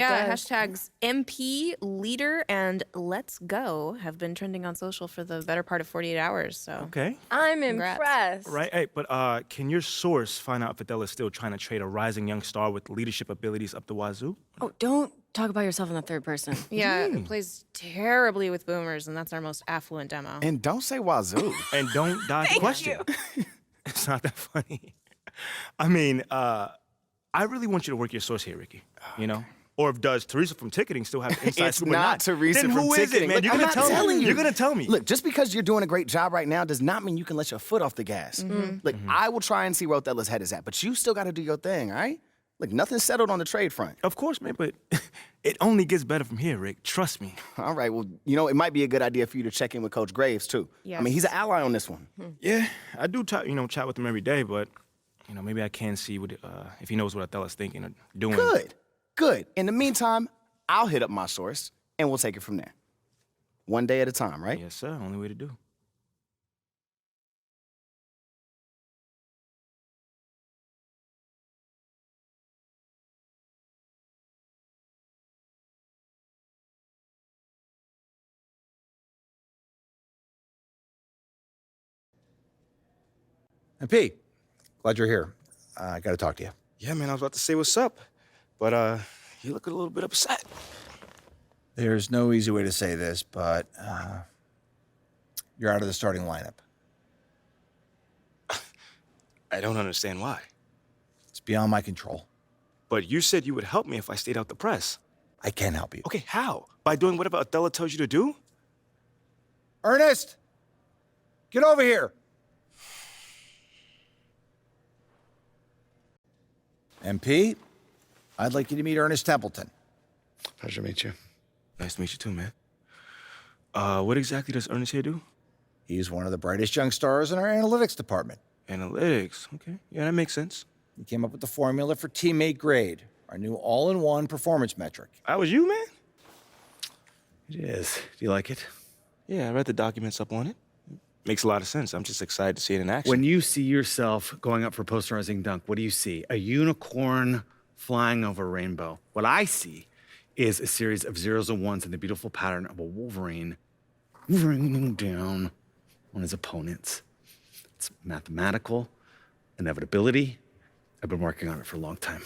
Yeah, hashtags MP, leader, and let's go have been trending on social for the better part of 48 hours. So Okay. I'm Congrats. impressed. Right. Hey, but can your source find out if Adele is still trying to trade a rising young star with leadership abilities up the wazoo? Oh, don't talk about yourself in the third person. yeah, it plays terribly with boomers, and that's our most affluent demo. And don't say wazoo. And don't dodge the question. It's not that funny. I mean, I really want you to work your source here, Ricky. You know? Or if does Teresa from ticketing still have inside It's scoop or not Teresa then from who is it, ticketing. man? Look, You're I'm gonna not tell telling me. you. You're gonna tell me. Look, just because you're doing a great job right now does not mean you can let your foot off the gas. Look, I will try and see where Othello's head is at, but you still got to do your thing, all right? Look, nothing's settled on the trade front. Of course, man, but it only gets better from here, Rick. Trust me. All right, well, you know, it might be a good idea for you to check in with Coach Graves, too. I mean, he's an ally on this one. Yeah, I do, chat with him every day, but, maybe I can see what if he knows what Othello's thinking or doing. Good. In the meantime, I'll hit up my source, and we'll take it from there. One day at a time, right? Yes, sir. Only way to do. MP, glad you're here. I got to talk to you. Yeah, man, I was about to say what's up, but you look a little bit upset. There's no easy way to say this, but you're out of the starting lineup. I don't understand why. It's beyond my control. But you said you would help me if I stayed out the press. I can help you. Okay, how? By doing whatever Othello tells you to do? Ernest, get over here. MP, I'd like you to meet Ernest Templeton. Pleasure to meet you. Nice to meet you too, man. What exactly does Ernest here do? He's one of the brightest young stars in our analytics department. Analytics. Okay. Yeah, that makes sense. He came up with the formula for teammate grade, our new all-in-one performance metric. That was you, man? It is. Do you like it? Yeah, I read the documents up on it. Makes a lot of sense. I'm just excited to see it in action. When you see yourself going up for posterizing dunk, what do you see? A unicorn flying over a rainbow. What I see is a series of zeros and ones in the beautiful pattern of a Wolverine raining down on his opponents. It's mathematical inevitability. I've been working on it for a long time.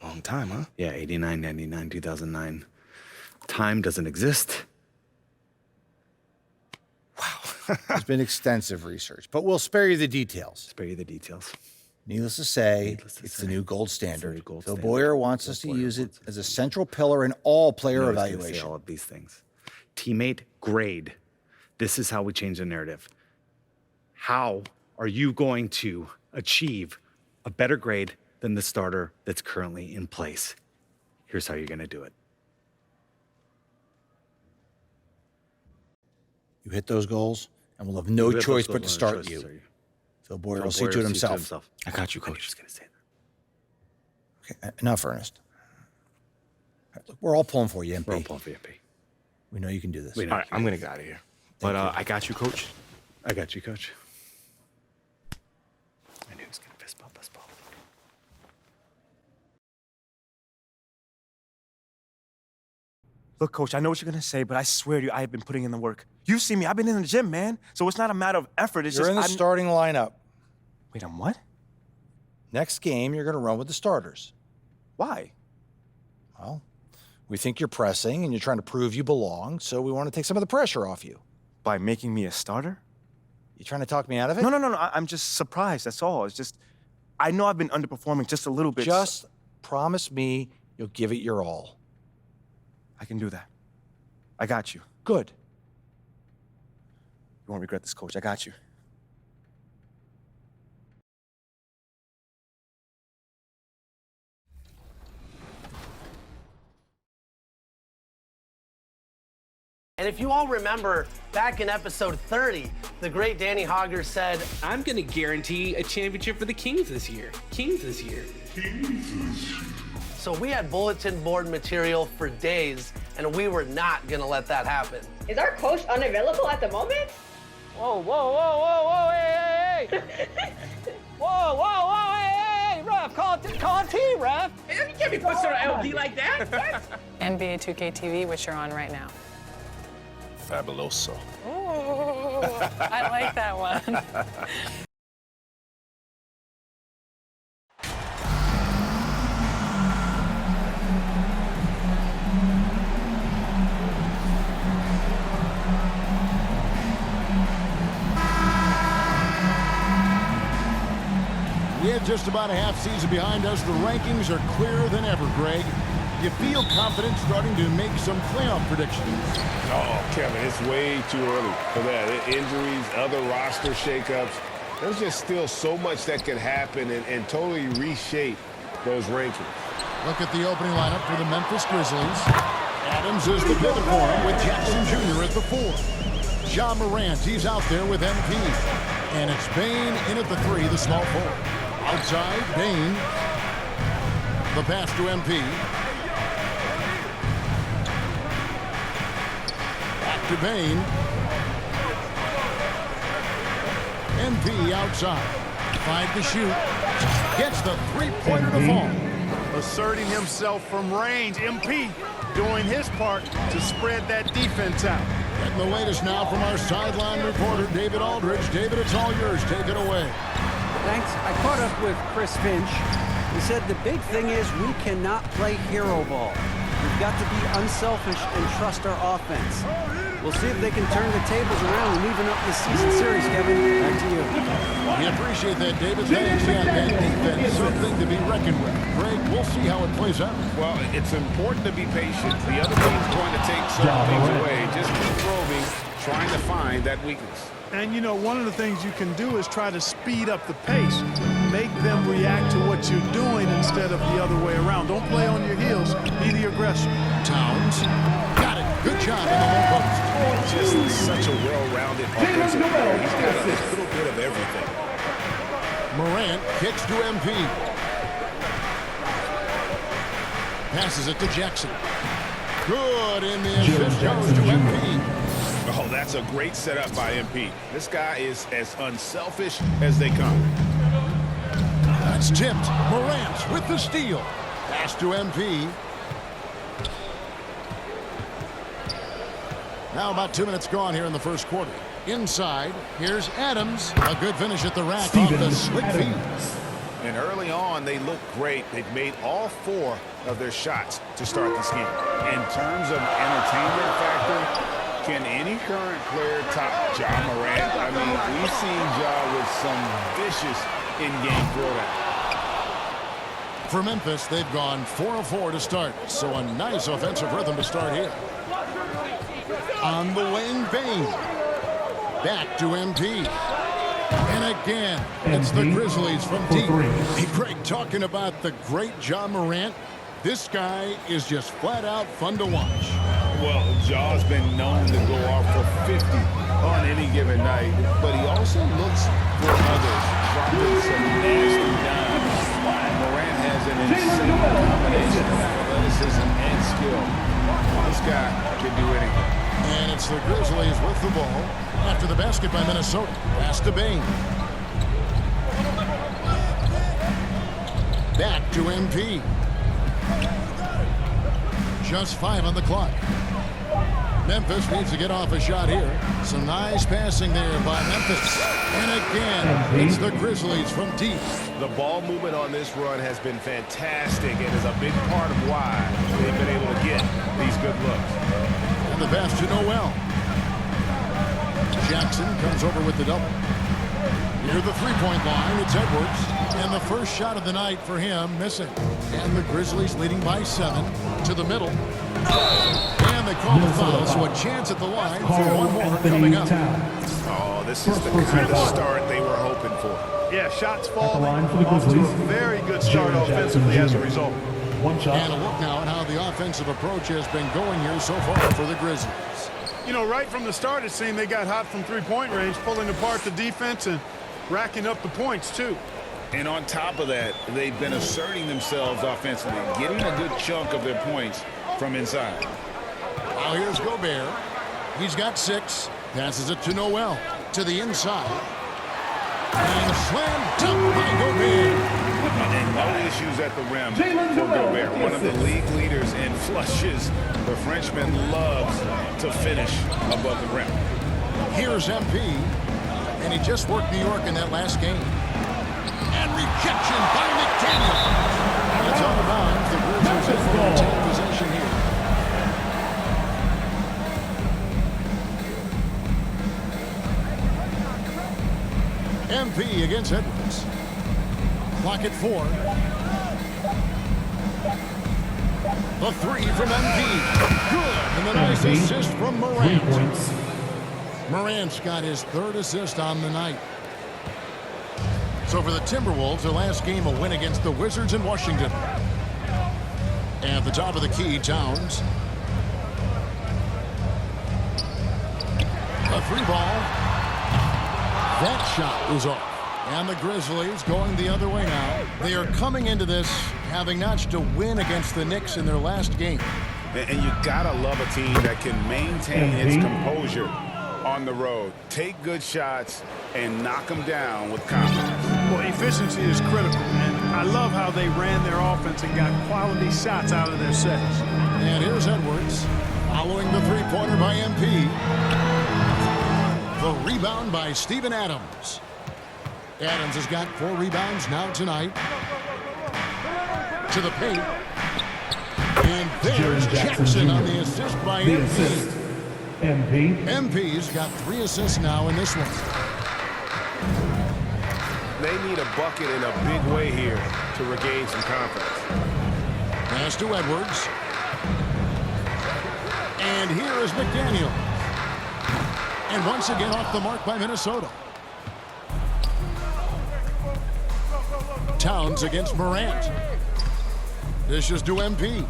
Long time, huh? Yeah, 89, 99, 2009. Time doesn't exist. There's been extensive research, but we'll spare you the details. Spare you the details. Needless to say, Needless to it's say, the new gold standard. the gold Phil standard. Boyer wants Phil us to Boyer use it wants us as to a use it. central pillar in all player I was gonna say evaluation. all of these things. Teammate grade. This is how we change the narrative. How are you going to achieve a better grade than the starter that's currently in place? Here's how you're going to do it. You hit those goals, and we'll have no choice but to start you. Phil Boyer will see to it himself. I got you, I was Coach. just going to say that. Okay, enough, Ernest. All right, look, we're all pulling for you, MP. We're all pulling for you, MP. We know you can do this. We know. All right, I'm going to get out of here. But I got you, Coach. I got you, Coach. I knew he was going to fist bump us both. Look, Coach, I know what you're going to say, but I swear to you, I have been putting in the work. You see me. I've been in the gym, man. So it's not a matter of effort. It's You're just in the starting lineup. Wait, I'm what? Next game, you're going to run with the starters. Why? Well, we think you're pressing and you're trying to prove you belong, so we want to take some of the pressure off you. By making me a starter? You trying to talk me out of it? No. I'm just surprised. That's all. It's just, I know I've been underperforming just a little bit. Just promise me you'll give it your all. I can do that. I got you. Good. You won't regret this, Coach. I got you. And if you all remember, back in episode 30, the great Danny Hogger said, I'm going to guarantee a championship for the Kings this year. so we had bulletin board material for days, and we were not going to let that happen. Is our coach unavailable at the moment? Whoa, hey, ref. ref. Call a T, ref. You can't be putting on LD like that. NBA 2K TV, which you're on right now. Fabuloso. Ooh, I like that one. We had just about a half season behind us. The rankings are clearer than ever, Greg. You feel confident starting to make some playoff predictions? Oh, Kevin, it's way too early for that. Injuries, other roster shakeups. There's just still so much that can happen and totally reshape those rankings. Look at the opening lineup for the Memphis Grizzlies. Adams is the pivot for him with Jackson Jr. at the 4. Ja Morant, he's out there with MP. And it's Bane in at the 3, the small forward. Outside, Bane. The pass to MP. Back to Bane. MP outside. 5 to shoot. Gets the three-pointer to fall. Asserting himself from range. MP doing his part to spread that defense out. And the latest now from our sideline reporter, David Aldridge. David, it's all yours. Take it away. Thanks. I caught up with Chris Finch. He said the big thing is we cannot play hero ball. We've got to be unselfish and trust our offense. We'll see if they can turn the tables around and even up this season series, Kevin. Back to you. We appreciate that, David. Thanks. Yeah, that defense, something to be reckoned with. Greg, we'll see how it plays out. Well, it's important to be patient. The other team's going to take some things away. Just keep probing, trying to find that weakness. And, you know, one of the things you can do is try to speed up the pace. Make them react to what you're doing instead of the other way around. Don't play on your heels. Be the aggressor. Towns. Got it. Good job in the low post. Just such a well-rounded offensive player. He's got a little bit of everything. Morant kicks to MP. Passes it to Jackson. Good in the assist goes to MP. Oh, that's a great setup by MP. This guy is as unselfish as they come. That's tipped. Morant with the steal. Pass to MP. Now about 2 minutes gone here in the first quarter. Inside, here's Adams. A good finish at the rack off the slick feed. And early on, they look great. They've made all 4 of their shots to start this game. In terms of entertainment factor, can any current player top Ja Morant? I mean, we've seen Ja with some vicious in-game throwdown. For Memphis, they've gone 4 of 4 to start. So a nice offensive rhythm to start here. On the wing, Bane. Back to MP. And again, it's the Grizzlies from deep. Hey, Greg, talking about the great Ja Morant, this guy is just flat out fun to watch. Well, Ja's been known to go off for 50 on any given night, but he also looks for others, dropping some nasty dimes. Morant has an insane combination of athleticism and skill. This guy can do anything. And it's the Grizzlies with the ball after the basket by Minnesota. Pass to Bane. Back to MP. Just 5 on the clock. Memphis needs to get off a shot here. Some nice passing there by Memphis. And again, it's the Grizzlies from deep. The ball movement on this run has been fantastic and is a big part of why they've been able to get these good looks. And the pass to Noel. Jackson comes over with the double. Near the three-point line, it's Edwards. And the first shot of the night for him missing. And the Grizzlies leading by 7 to the middle. And they call the foul, so a chance at the line for one more coming up. Oh, this is the kind of start they were hoping for. Yeah, shots falling off to a very good start offensively as a result. And a look now at how the offensive approach has been going here so far for the Grizzlies. You know, right from the start, it seemed they got hot from three-point range, pulling apart the defense and racking up the points, too. And on top of that, they've been asserting themselves offensively, getting a good chunk of their points from inside. Now here's Gobert. He's got 6. Passes it to Noel. To the inside. And slam dunk by Gobert. And no issues at the rim for Gobert. One of the league leaders in flushes. The Frenchman loves to finish above the rim. Here's MP, and he just worked New York in that last game. And rejection by McDaniel. It's out of bounds. The Grizzlies able to retain possession here. MP against Edwards. Clock at 4. The 3 from MP. Good. And the nice assist from Morant. Morant's got his 3rd assist on the night. So for the Timberwolves, their last game, a win against the Wizards in Washington. At the top of the key, Towns. A 3-ball. That shot is off. And the Grizzlies going the other way now. They are coming into this having notched a win against the Knicks in their last game. And you gotta love a team that can maintain its composure on the road. Take good shots and knock them down with confidence. Well, efficiency is critical, and I love how they ran their offense and got quality shots out of their sets. And here's Edwards following the three-pointer by MP. The rebound by Steven Adams. Adams has got 4 rebounds now tonight. To the paint. And there's Jackson on the assist by MP. MP's got 3 assists now in this one. They need a bucket in a big way here to regain some confidence. Pass to Edwards. And here is McDaniel. And once again off the mark by Minnesota. Towns against Morant. This is to MP.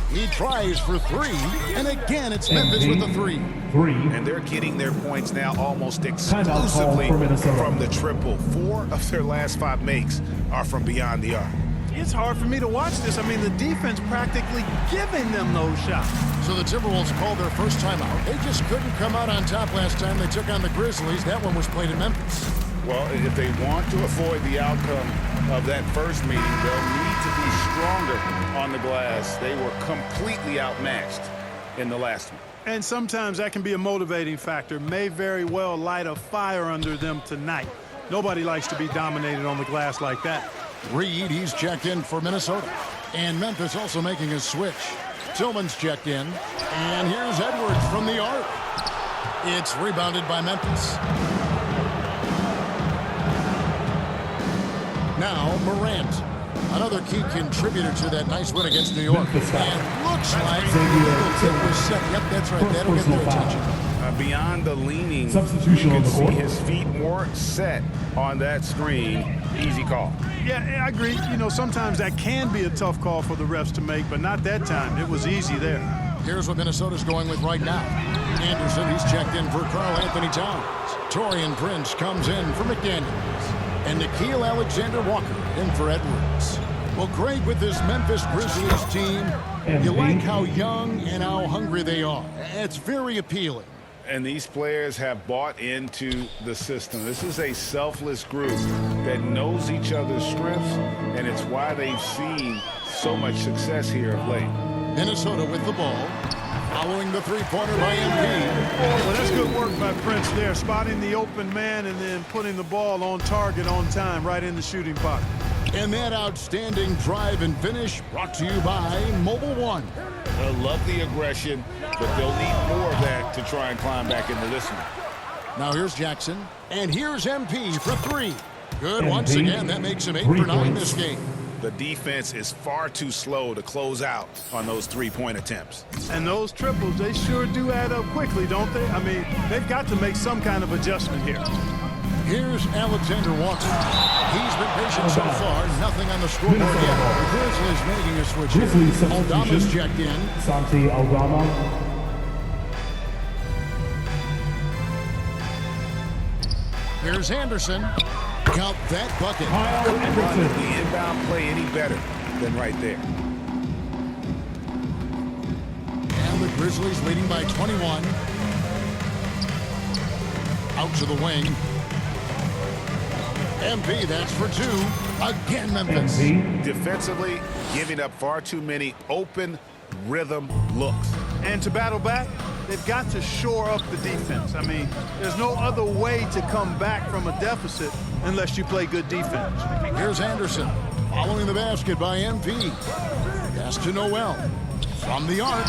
He tries for 3, and again it's Memphis with the 3. And they're getting their points now almost exclusively from the triple. 4 of their last 5 makes are from beyond the arc. It's hard for me to watch this. I mean, the defense practically giving them those shots. So the Timberwolves called their first timeout. They just couldn't come out on top last time they took on the Grizzlies. That one was played in Memphis. Well, if they want to avoid the outcome of that first meeting, they'll need to be stronger on the glass. They were completely outmatched in the last one. And sometimes that can be a motivating factor. May very well light a fire under them tonight. Nobody likes to be dominated on the glass like that. Reed, he's checked in for Minnesota. And Memphis also making a switch. Tillman's checked in. And here's Edwards from the arc. It's rebounded by Memphis. Now Morant, another key contributor to that nice win against New York. And looks like the tip was set. Yep, that's right. That'll get their attention. Beyond the leaning, you can see his feet more set on that screen. Easy call. Yeah, I agree. You know, sometimes that can be a tough call for the refs to make, but not that time. It was easy there. Here's what Minnesota's going with right now. Anderson, he's checked in for Karl Anthony Towns. Taurean Prince comes in for McDaniels. And Nickeil Alexander-Walker in for Edwards. Well, Greg, with this Memphis Grizzlies team, you like how young and how hungry they are. It's very appealing. And these players have bought into the system. This is a selfless group that knows each other's strengths, and it's why they've seen so much success here of late. Minnesota with the ball, following the three-pointer by MP. Well, that's good work by Prince there, spotting the open man and then putting the ball on target on time, right in the shooting pocket. And that outstanding drive and finish brought to you by Mobile One. They'll love the aggression, but they'll need more of that to try and climb back into this one. Now here's Jackson, and here's MP for 3. Good once again. That makes him 8 for 9 this game. The defense is far too slow to close out on those three-point attempts. And those triples, they sure do add up quickly, don't they? I mean, they've got to make some kind of adjustment here. Here's Alexander Walker. He's been patient so far. Nothing on the scoreboard yet. The Grizzlies making a switch here. Aldama's checked in. Santi Aldama. Here's Anderson. Count that bucket. Couldn't run the inbound play any better than right there. And the Grizzlies leading by 21. Out to the wing. MP, that's for 2. Again, Memphis. Defensively, giving up far too many open rhythm looks. And to battle back, they've got to shore up the defense. I mean, there's no other way to come back from a deficit unless you play good defense. Here's Anderson, following the basket by MP. Pass to Noel. From the arc.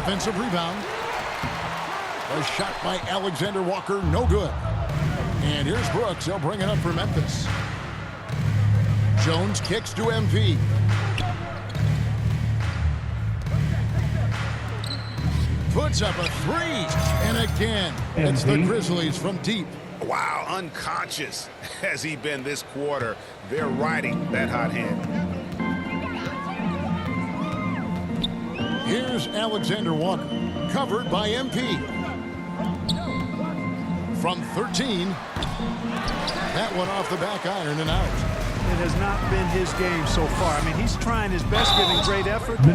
Offensive rebound. A shot by Alexander Walker, no good. And here's Brooks. He'll bring it up for Memphis. Jones kicks to MP. Puts up a 3. And again, it's the Grizzlies from deep. Wow, unconscious has he been this quarter. They're riding that hot hand. Here's Alexander Walker, covered by MP. From 13, that one off the back iron and out. It has not been his game so far. I mean, he's trying his best, giving great effort, but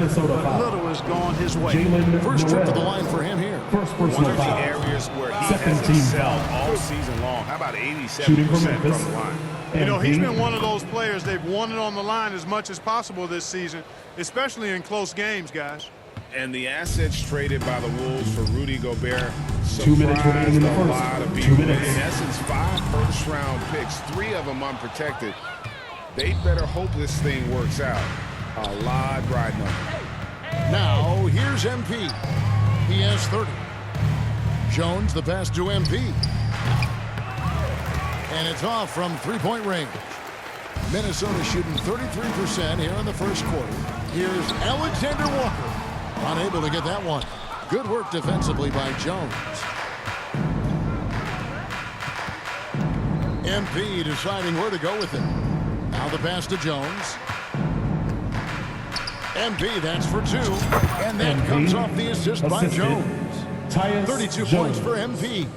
little has gone his way. First trip to the line for him here. One of the areas where he has excelled all season long. How about 87% from the line? You know, he's been one of those players, they've won it on the line as much as possible this season, especially in close games, guys. And the assets traded by the Wolves for Rudy Gobert 2 minutes remaining in the surprised a first. lot of 2 people. minutes. In essence, 5 first-round picks, 3 of them unprotected. They better hope this thing works out. A lot riding on it. Now, here's MP. He has 30. Jones, the pass to MP. And it's off from three-point range. Minnesota shooting 33% here in the first quarter. Here's Alexander Walker. Unable to get that one. Good work defensively by Jones. MP deciding where to go with it. Now the pass to Jones. MP, that's for 2. And that comes off the assist by Jones. 32 points for MP.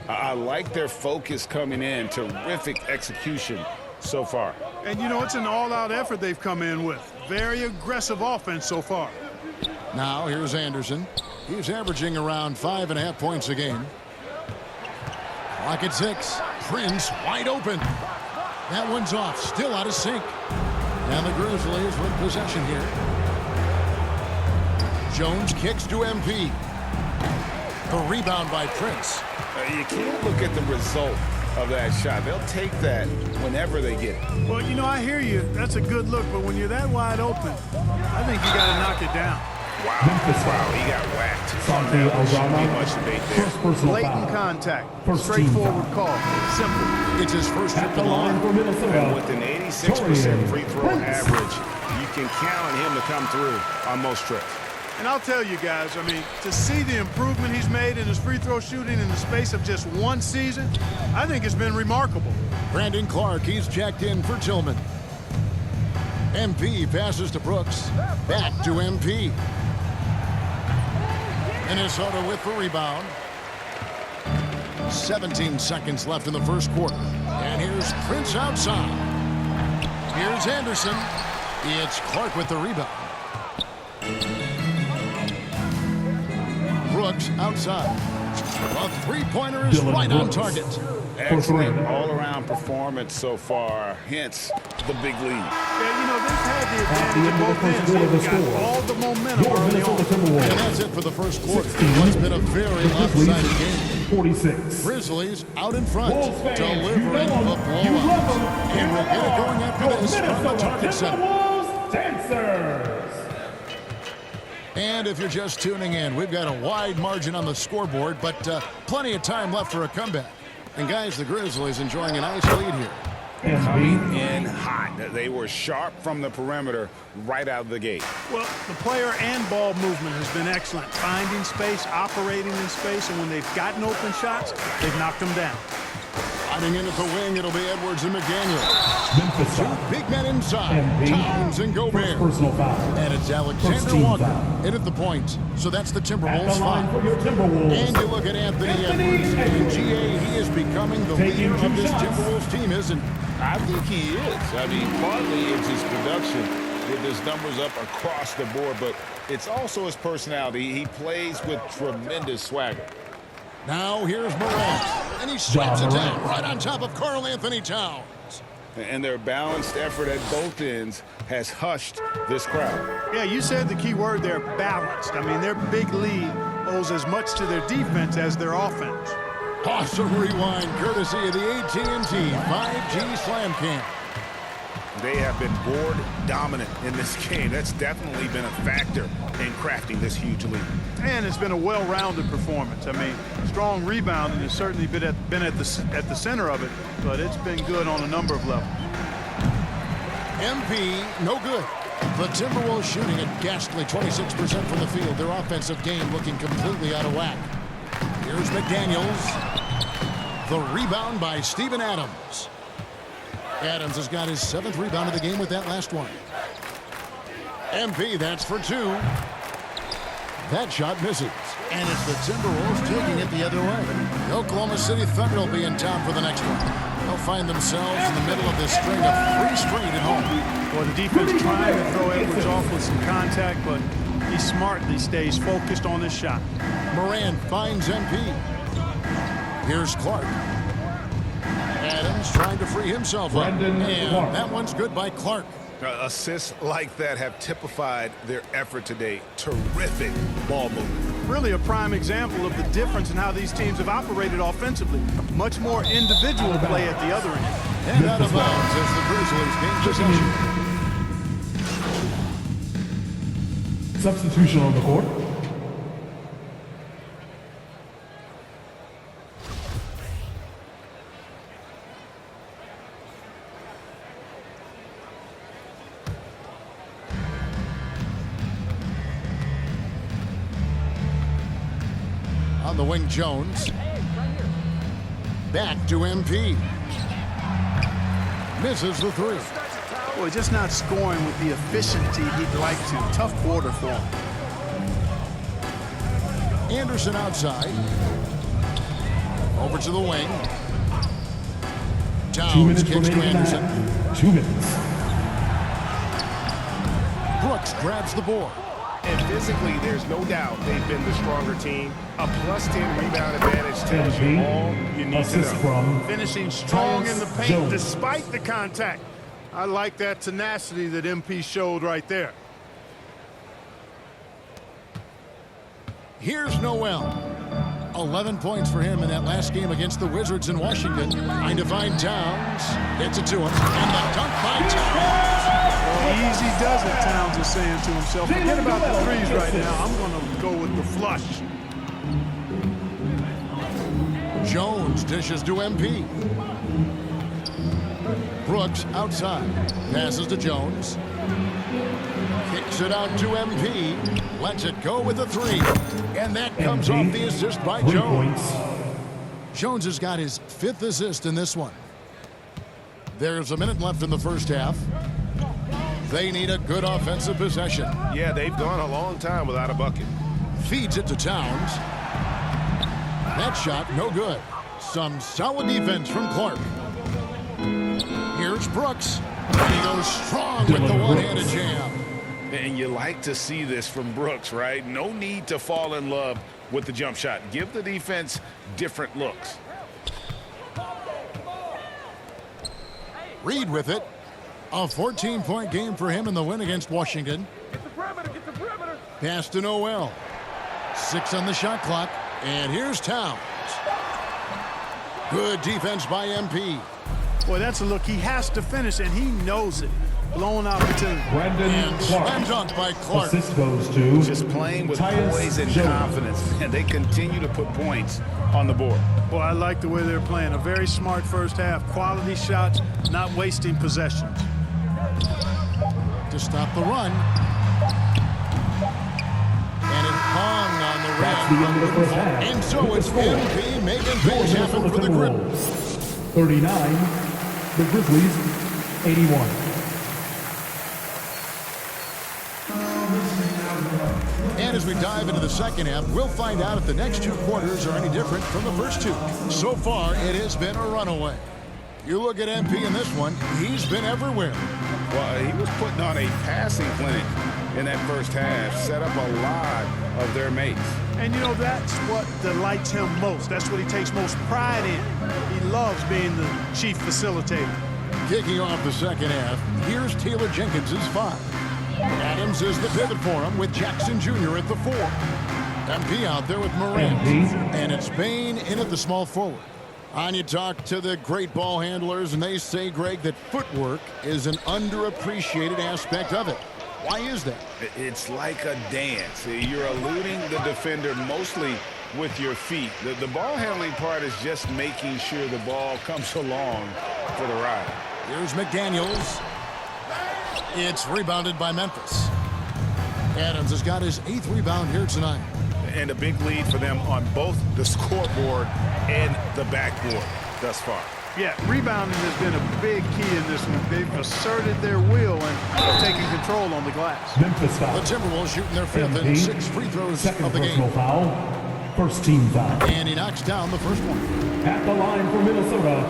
I like their focus coming in. Terrific execution so far. And, you know, it's an all-out effort they've come in with. Very aggressive offense so far. Now here's Anderson. He's averaging around 5.5 points a game. Clock at 6. Prince wide open. That one's off. Still out of sync. And the Grizzlies with possession here. Jones kicks to MP. The rebound by Prince. You can't look at the result of that shot. They'll take that whenever they get it. Well, you know, I hear you. That's a good look, but when you're that wide open, I think you got to knock it down. Wow, he got whacked. There shouldn't be much debate there. Blatant contact. Straightforward call. Simple. It's his first trip to the line. And with an 86% free throw average, you can count on him to come through on most trips. And I'll tell you guys, I mean, to see the improvement he's made in his free throw shooting in the space of just one season, I think it's been remarkable. Brandon Clark, he's checked in for Tillman. MP passes to Brooks. Back to MP. Minnesota with the rebound. 17 seconds left in the first quarter. And here's Prince outside. Here's Anderson. It's Clark with the rebound. Brooks outside. A three-pointer is right on target. Excellent all-around performance so far, hence the big lead. Yeah, you know, they've had the advantage of both ends. They've got all the momentum early on. And that's it for the first quarter. What's been a very lopsided game. 46. Grizzlies out in front, delivering a blowout. And we'll get it going after this from the Target Center. Dancers. And if you're just tuning in, we've got a wide margin on the scoreboard, but plenty of time left for a comeback. And guys, the Grizzlies enjoying a nice lead here. Coming in hot. They were sharp from the perimeter right out of the gate. Well, the player and ball movement has been excellent. Finding space, operating in space, and when they've gotten open shots, they've knocked them down. Sliding in at the wing, it'll be Edwards and McDaniel. Two big men inside, Towns and Gobert. Personal foul. And it's Alexander Walker in at the point. So that's the Timberwolves foul. And you look at Anthony Edwards. And GA, he is becoming the leader of this Timberwolves team, isn't he? I think he is. I mean, partly it's his production with his numbers up across the board, but it's also his personality. He plays with tremendous swagger. Now here's Morant, and he swipes it down right on top of Karl Anthony Towns. And their balanced effort at both ends has hushed this crowd. Yeah, you said the key word there, balanced. I mean, their big lead owes as much to their defense as their offense. Awesome rewind courtesy of the AT&T 5G Slam Cam. They have been board dominant in this game. That's definitely been a factor in crafting this huge lead. And it's been a well-rounded performance. I mean, strong rebounding has certainly been at the center of it, but it's been good on a number of levels. MP, no good. The Timberwolves shooting a ghastly 26% from the field. Their offensive game looking completely out of whack. Here's McDaniels. The rebound by Steven Adams. Adams has got his 7th rebound of the game with that last one. MP, that's for 2. That shot misses. And it's the Timberwolves taking it the other way. The Oklahoma City Thunder will be in town for the next one. They'll find themselves in the middle of this string of 3 straight at home. Well, the defense trying to throw Edwards off with some contact, but he smartly stays focused on this shot. Morant finds MP. Here's Clark. Adams trying to free himself up. And that one's good by Clark. Assists like that have typified their effort today. Terrific ball movement. Really a prime example of the difference in how these teams have operated offensively. Much more individual play at the other end. And out of bounds as the Grizzlies gain possession. Substitution on the court. On the wing, Jones. Back to MP. Misses the 3. Boy, just not scoring with the efficiency he'd like to. Tough quarter for him. Anderson outside. Over to the wing. 2 Towns minutes kicks to remaining in Anderson. that. 2 minutes. Brooks grabs the board. And physically, there's no doubt they've been the stronger team. A +10 rebound advantage tells you all you need to know. From Finishing strong in the paint Jones. despite the contact. I like that tenacity that MP showed right there. Here's Noel. 11 points for him in that last game against the Wizards in Washington. Trying to find Towns. Gets it to him. And the dunk by Towns. Well, easy does it, Towns is saying to himself. Forget about the threes right now. I'm going to go with the flush. Jones dishes to MP. Brooks outside. Passes to Jones. Kicks it out to MP. Lets it go with a 3. And that comes off the assist by 3 Jones. points. Jones has got his 5th assist in this one. There's a minute left in the first half. They need a good offensive possession. Yeah, they've gone a long time without a bucket. Feeds it to Towns. That shot, no good. Some solid defense from Clark. Here's Brooks. And he goes strong with the one-handed jam. And you like to see this from Brooks, right? No need to fall in love with the jump shot. Give the defense different looks. Reed with it. A 14-point game for him in the win against Washington. Pass to Noel. 6 on the shot clock. And here's Towns. Good defense by MP. Boy, that's a look. He has to finish, and he knows it. Blown opportunity. Brandon Clark. Slam dunk by Clark. Assist goes to Just playing with Tyus poise and Jones. confidence, and they continue to put points on the board. Boy, I like the way they're playing. A very smart first half. Quality shots, not wasting possessions. To stop the run. And it hung on the That's the end of the first half. And so With it's the score, MP making things Georgia happen for for the the Grizzlies. Timberwolves. 39. The Grizzlies, 81. And as we dive into the second half, we'll find out if the next 2 quarters are any different from the first 2. So far, it has been a runaway. You look at MP in this one, he's been everywhere. Well, he was putting on a passing clinic in that first half, set up a lot of their mates. And you know, that's what delights him most. That's what he takes most pride in. He loves being the chief facilitator. Kicking off the second half, here's Taylor Jenkins' 5. Adams is the pivot for him with Jackson Jr. at the 4. MP out there with Morant. And it's Bane in at the small forward. On you talk to the great ball handlers, and they say, Greg, that footwork is an underappreciated aspect of it. Why is that? It's like a dance. You're eluding the defender mostly with your feet. The ball handling part is just making sure the ball comes along for the ride. Here's McDaniels. It's rebounded by Memphis. Adams has got his 8th rebound here tonight. And a big lead for them on both the scoreboard and the backboard thus far. Yeah, rebounding has been a big key in this one. They've asserted their will and taking control on the glass. Memphis foul. The Timberwolves shooting their 5th and 6th free throws Second of the personal game. foul. First team foul. And he knocks down the first one. At the line for Minnesota,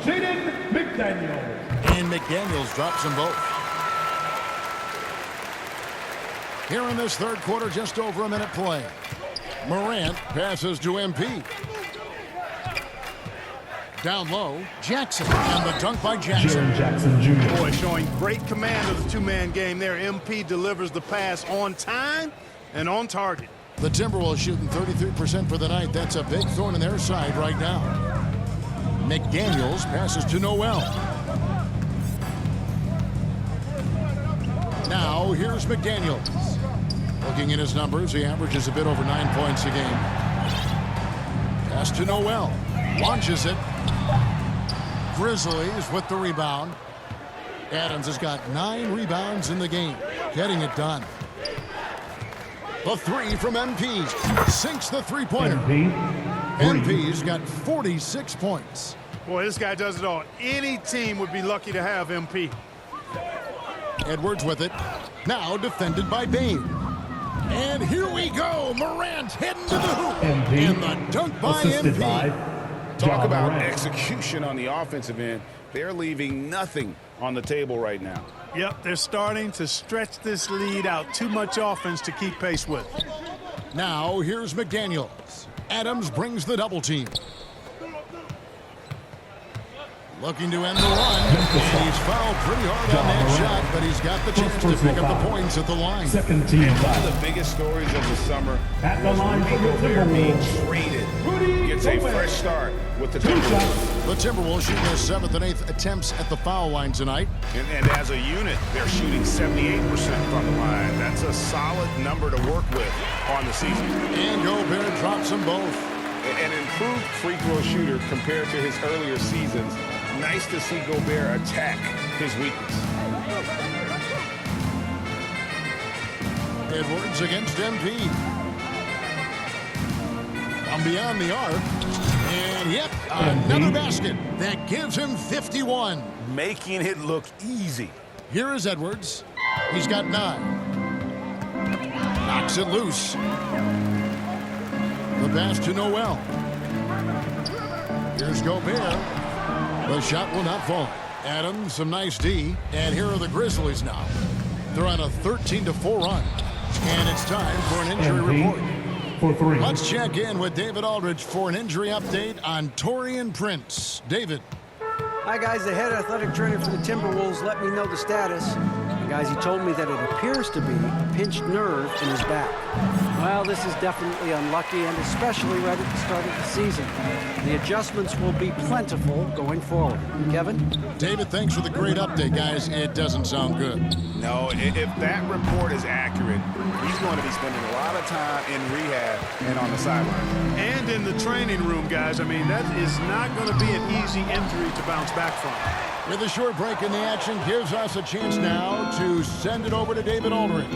Jaden McDaniels. And McDaniels drops them both. Here in this third quarter, just over a minute play. Morant passes to MP. Down low, Jackson, and the dunk by Jackson. Jaren Jackson Jr. Boy, showing great command of the two-man game there. MP delivers the pass on time and on target. The Timberwolves shooting 33% for the night. That's a big thorn in their side right now. McDaniels passes to Noel. Now, here's McDaniels. Looking at his numbers, he averages a bit over 9 points a game. Pass to Noel. Launches it. Grizzlies with the rebound. Adams has got 9 rebounds in the game. Getting it done. The 3 from MP. Sinks the three-pointer. MP's got 46 points. Boy, this guy does it all. Any team would be lucky to have MP. Edwards with it. Now defended by Bane. And here we go. Morant heading to the hoop. And the dunk by MP. Talk about execution on the offensive end. They're leaving nothing on the table right now. Yep, they're starting to stretch this lead out. Too much offense to keep pace with. Now here's McDaniels. Adams brings the double team. Looking to end the run. And he's fouled pretty hard on that shot, but he's got the chance to pick up the points at the line. Second team And one foul. of the biggest stories of the summer At the was line Rudy for the Gobert being Timberwolves. traded. Gets a fresh start with the Timberwolves. The Timberwolves shooting their 7th and 8th attempts at the foul line tonight. And as a unit, they're shooting 78% from the line. That's a solid number to work with on the season. And Gobert drops them both. An improved free throw shooter compared to his earlier seasons. Nice to see Gobert attack his weakness. Edwards against MP. From beyond the arc. And yep, another basket. That gives him 51. Making it look easy. Here is Edwards. He's got 9. Knocks it loose. The pass to Noel. Here's Gobert. The shot will not fall. Adams, some nice D. And here are the Grizzlies now. They're on a 13-4 run. And it's time for an injury report. For 3. Let's check in with David Aldridge for an injury update on Taurean Prince. David. Hi, guys. The head athletic trainer for the Timberwolves let me know the status. And guys, he told me that it appears to be a pinched nerve in his back. Well, this is definitely unlucky, and especially right at the start of the season. The adjustments will be plentiful going forward. Kevin? David, thanks for the great update, guys. It doesn't sound good. No, if that report is accurate, he's going to be spending a lot of time in rehab and on the sideline. And in the training room, guys. I mean, that is not going to be an easy injury to bounce back from. With a short break in the action, gives us a chance now to send it over to David Aldridge.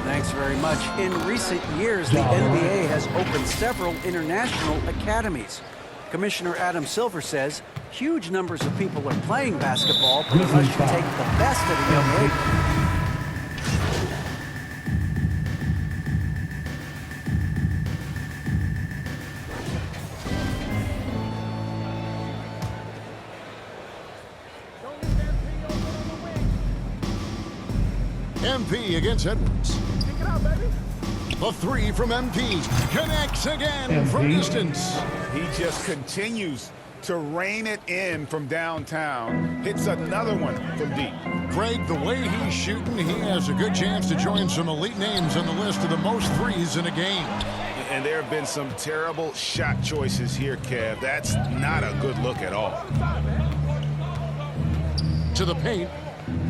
Thanks very much. In recent years, the NBA has opened several international academies. Commissioner Adam Silver says huge numbers of people are playing basketball, but unless you take the best at a young age. MP against Edwards. The three from MP connects again from distance. He just continues to rein it in from downtown. Hits another one from deep. Greg, the way he's shooting, he has a good chance to join some elite names on the list of the most threes in a game. And there have been some terrible shot choices here, Kev. That's not a good look at all. To the paint.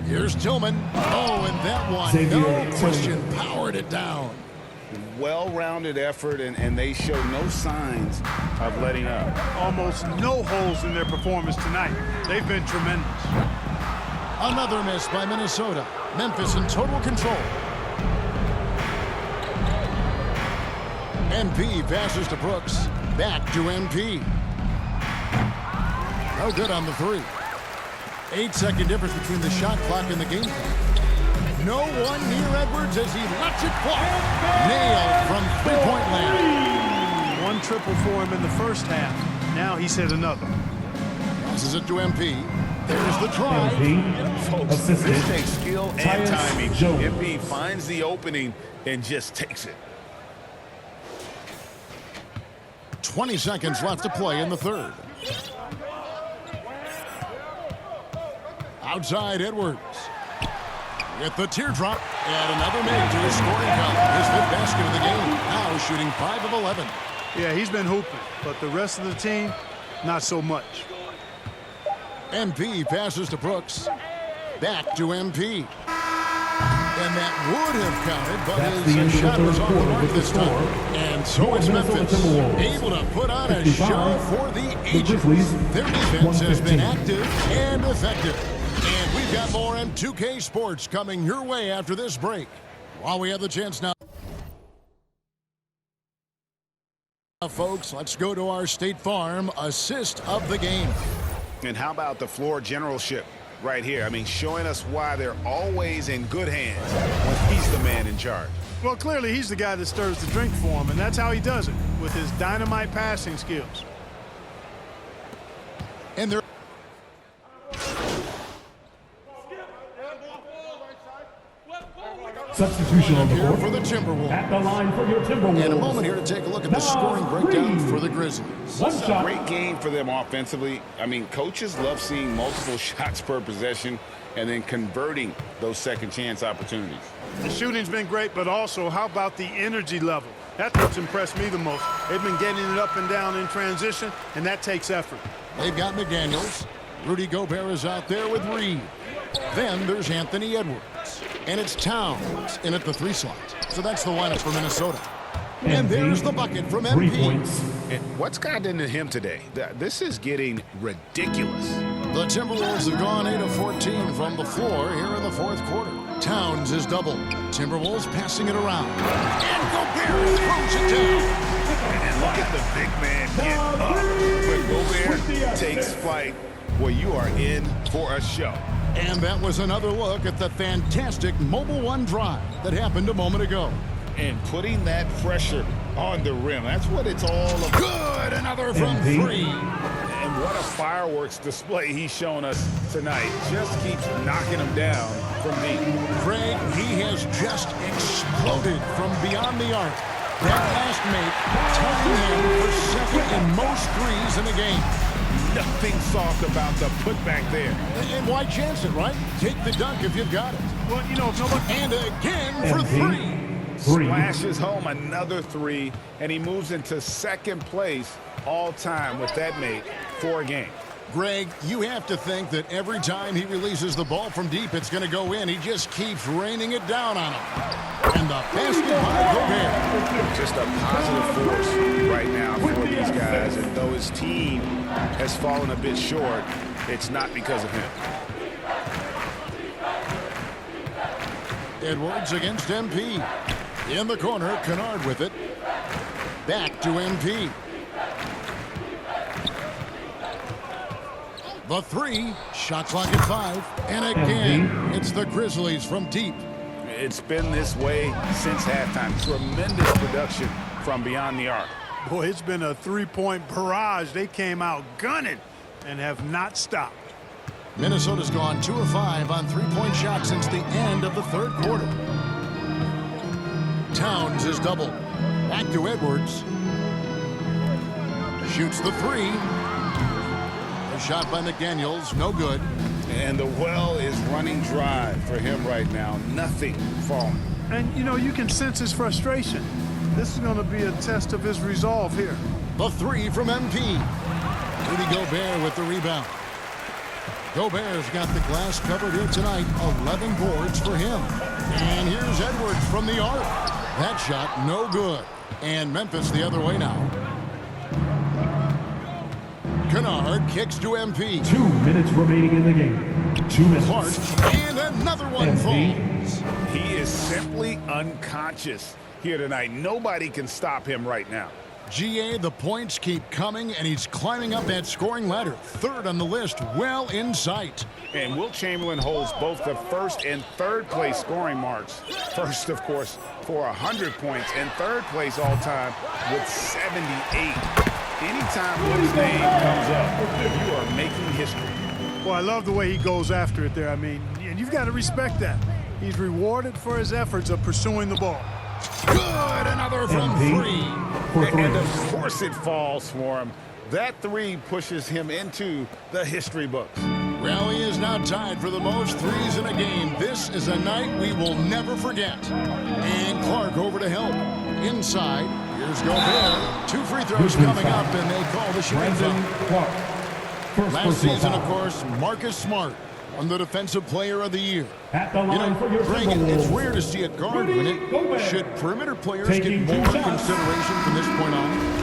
Here's Tillman. Oh, and that one, no question, powered it down. Well-rounded effort, and they show no signs of letting up. Almost no holes in their performance tonight. They've been tremendous. Another miss by Minnesota. Memphis in total control. MP passes to Brooks. Back to MP. No good on the three. 8-second difference between the shot clock and the game clock. No one near Edwards as he lets it fly. Nailed from three-point land. One triple for him in the first half. Now he's hit another. Passes it to MP. There's the try. Folks, this takes skill and timing. MP finds the opening and just takes it. 20 seconds left to play in the third. Outside Edwards. With the teardrop, and another made to his scoring count. His fifth basket of the game. Now shooting 5 of 11. Yeah, he's been hooping, but the rest of the team, not so much. MP passes to Brooks. Back to MP. And that would have counted, but his shot was off the mark this time. And so it's Memphis, able to put on a show for the ages. Their defense has been active and effective. And we've got more M2K Sports coming your way after this break. While we have the chance now, folks, let's go to our State Farm assist of the game. And how about the floor generalship right here? I mean, showing us why they're always in good hands when he's the man in charge. Well, clearly he's the guy that stirs the drink for him, and that's how he does it, with his dynamite passing skills. And they're Substitution on the here court for the Timberwolves. At the line for your Timberwolves. And a moment here to take a look at the scoring breakdown for the Grizzlies. One shot. Great game for them offensively. I mean, coaches love seeing multiple shots per possession and then converting those second chance opportunities. The shooting's been great, but also how about the energy level? That's what's impressed me the most. They've been getting it up and down in transition, and that takes effort. They've got McDaniels. Rudy Gobert is out there with Reed. Then there's Anthony Edwards. And it's Towns in at the 3 slot. So that's the lineup for Minnesota. And there's the bucket from MP. 3 points. And what's gotten into him today? This is getting ridiculous. The Timberwolves have gone 8 of 14 from the floor here in the fourth quarter. Towns is doubled. Timberwolves passing it around. And Gobert throws it down. And look at the big man get up. When Gobert takes flight, well, you are in for a show. And that was another look at the fantastic Mobile One drive that happened a moment ago. And putting that pressure on the rim, that's what it's all about. Good, another from 3. And what a fireworks display he's shown us tonight. Just keeps knocking them down from deep. Craig, he has just exploded from beyond the arc. That last make tying him for second in most threes in the game. Nothing soft about the putback there. And why chance it, right? Take the dunk if you've got it. Well, you know, if nobody... And again for 3. Splashes home another 3, and he moves into second place all time with that make for a game. Greg, you have to think that every time he releases the ball from deep, it's going to go in. He just keeps raining it down on him. And the basket by Gobert. Just a positive force right now for these guys. And though his team has fallen a bit short, it's not because of him. Edwards against MP. In the corner, Kennard with it. Back to MP. The 3, shot clock at 5. And again, it's the Grizzlies from deep. It's been this way since halftime. Tremendous production from beyond the arc. Boy, it's been a 3-point barrage. They came out gunning and have not stopped. Minnesota's gone 2 of 5 on 3-point shots since the end of the third quarter. Towns is doubled. Back to Edwards. Shoots the three. A shot by McDaniels, no good. And the well is running dry for him right now. Nothing falling. And, you know, you can sense his frustration. This is going to be a test of his resolve here. The three from MP. Rudy Gobert with the rebound. Gobert's got the glass covered here tonight. 11 boards for him. And here's Edwards from the arc. That shot, no good. And Memphis the other way now. Kennard kicks to MP. 2 minutes remaining in the game. 2 minutes. Clark, and another one falls. He is simply unconscious here tonight. Nobody can stop him right now. GA, the points keep coming, and he's climbing up that scoring ladder. Third on the list, well in sight. And Wilt Chamberlain holds both the first and third place scoring marks. First, of course, for 100 points, and third place all time with 78. Anytime Wilt's name comes up, you are making history. Well, I love the way he goes after it there. I mean, and you've got to respect that. He's rewarded for his efforts of pursuing the ball. Good, another from three. And of course it falls for him. That three pushes him into the history books. Well, he is now tied for the most threes in a game. This is a night we will never forget. And Clark over to help. Inside, here's Gobert. 2 free throws coming up, and they call the shooting foul. Last season, of course, Marcus Smart won the Defensive Player of the Year. At the line for your Greg, it's rare to see a guard win it. Should perimeter players get more consideration from this point on?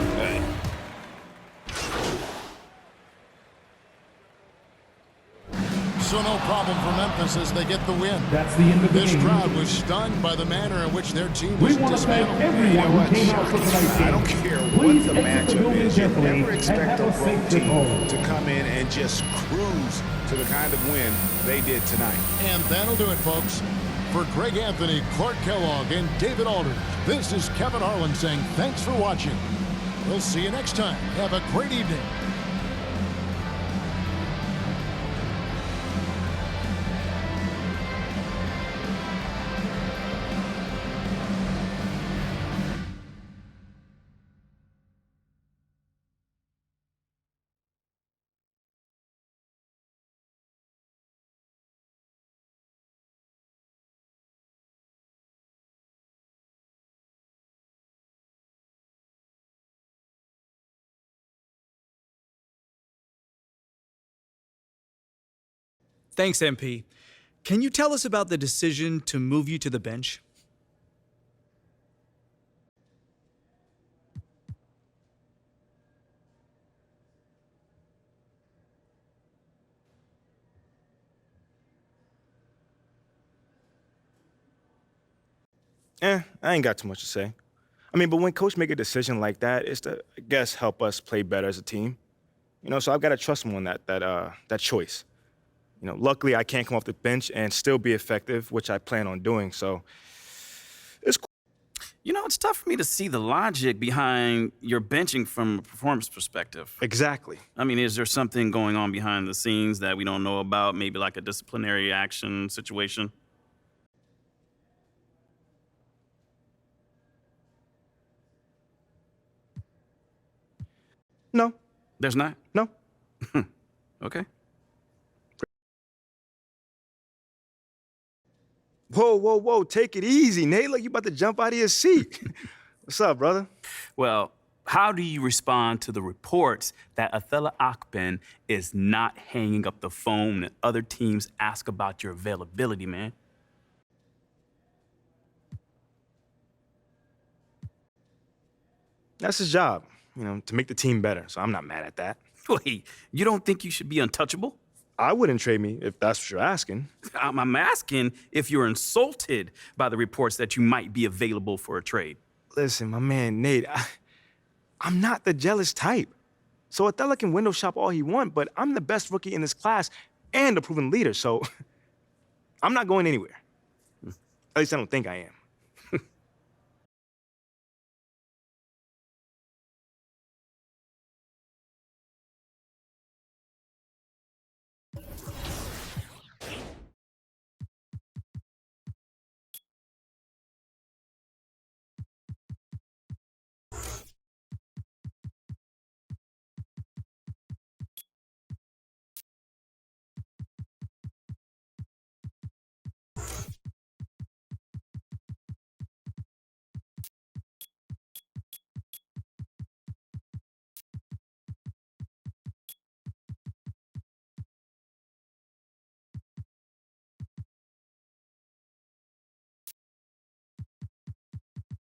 So no problem for Memphis as they get the win. That's the end of the This game. crowd was stunned by the manner in which their team was We want to thank dismantled. everyone who came out for tonight's game. I don't care Please what the exit the matchup building is. You carefully never and expect have a a road safe trip team home. to come in and just cruise to the kind of win they did tonight. And that'll do it, folks. For Greg Anthony, Clark Kellogg, and David Aldridge, this is Kevin Harlan saying thanks for watching. We'll see you next time. Have a great evening. Thanks, MP. Can you tell us about the decision to move you to the bench? I ain't got too much to say. I mean, but when coach make a decision like that, it's to, I guess, help us play better as a team. You know, so I've got to trust him on that choice. You know, luckily I can't come off the bench and still be effective, which I plan on doing. So it's cool. You know, it's tough for me to see the logic behind your benching from a performance perspective. Exactly. I mean, is there something going on behind the scenes that we don't know about? Maybe like a disciplinary action situation? No. There's not? No. Okay. Whoa. Take it easy, Nate. Look, you about to jump out of your seat. What's up, brother? Well, how do you respond to the reports that Athala Akpen is not hanging up the phone and other teams ask about your availability, man? That's his job, you know, to make the team better. So I'm not mad at that. Wait, you don't think you should be untouchable? I wouldn't trade me if that's what you're asking. I'm asking if you're insulted by the reports that you might be available for a trade. Listen, my man, Nate, I'm not the jealous type. So Athala can window shop all he wants, but I'm the best rookie in this class and a proven leader, so I'm not going anywhere. At least I don't think I am.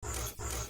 Thank you.